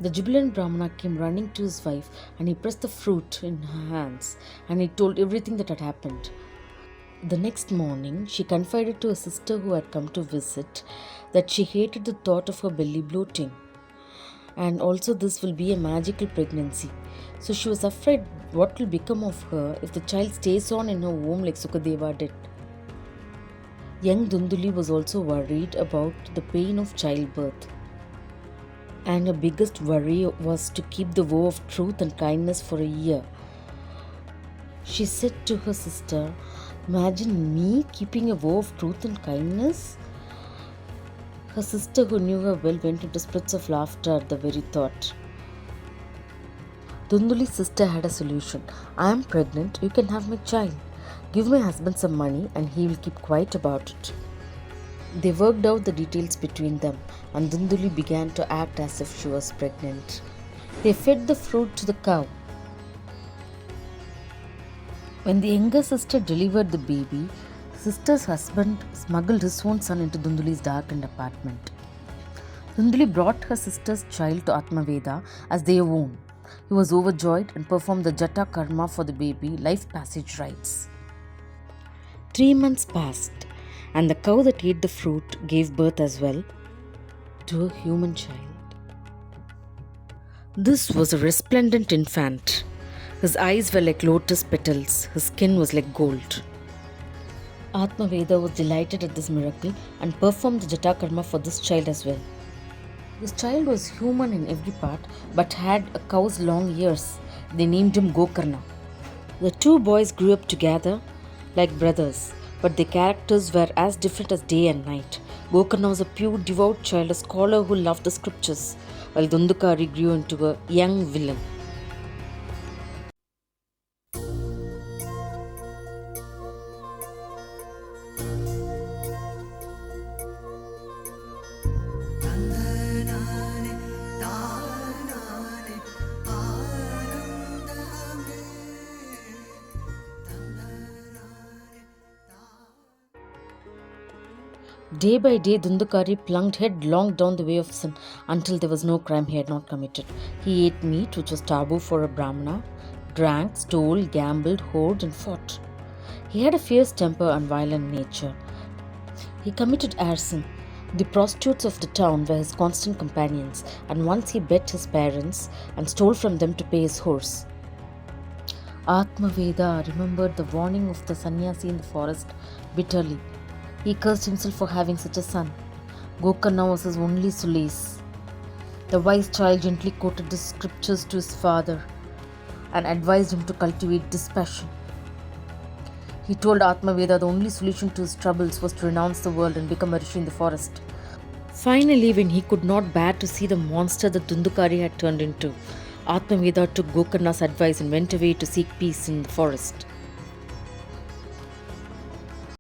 The jubilant Brahmana came running to his wife and he pressed the fruit in her hands and he told everything that had happened. The next morning, she confided to a sister who had come to visit that she hated the thought of her belly bloating. And also, this will be a magical pregnancy. So she was afraid what will become of her if the child stays on in her womb like Sukadeva did. Young Dhundhuli was also worried about the pain of childbirth. And her biggest worry was to keep the vow of truth and kindness for a year. She said to her sister, "Imagine me keeping a vow of truth and kindness?" Her sister, who knew her well, went into splits of laughter at the very thought. Dhundhuli's sister had a solution. "I am pregnant, you can have my child. Give my husband some money and he will keep quiet about it." They worked out the details between them and Dhundhuli began to act as if she was pregnant. They fed the fruit to the cow. When the younger sister delivered the baby, the sister's husband smuggled his own son into Dhundhuli's darkened apartment. Dhundhuli brought her sister's child to Atmaveda as their own. He was overjoyed and performed the Jata Karma for the baby, life passage rites. 3 months passed, and the cow that ate the fruit gave birth as well to a human child. This was a resplendent infant. His eyes were like lotus petals, his skin was like gold. Atmaveda was delighted at this miracle and performed the Jata Karma for this child as well. This child was human in every part but had a cow's long ears. They named him Gokarna. The two boys grew up together like brothers, but their characters were as different as day and night. Gokarna was a pure, devout child, a scholar who loved the scriptures, while Dhundhukari grew into a young villain. Day by day, Dhundhukari plunged headlong down the way of sin until there was no crime he had not committed. He ate meat, which was taboo for a Brahmana, drank, stole, gambled, hoarded, and fought. He had a fierce temper and violent nature. He committed arson. The prostitutes of the town were his constant companions, and once he bet his parents and stole from them to pay his horse. Atmaveda remembered the warning of the sannyasi in the forest bitterly. He cursed himself for having such a son. Gokarna was his only solace. The wise child gently quoted the scriptures to his father and advised him to cultivate dispassion. He told Atmaveda the only solution to his troubles was to renounce the world and become a rishi in the forest. Finally, when he could not bear to see the monster that Dhundhukari had turned into, Atmaveda took Gokarna's advice and went away to seek peace in the forest.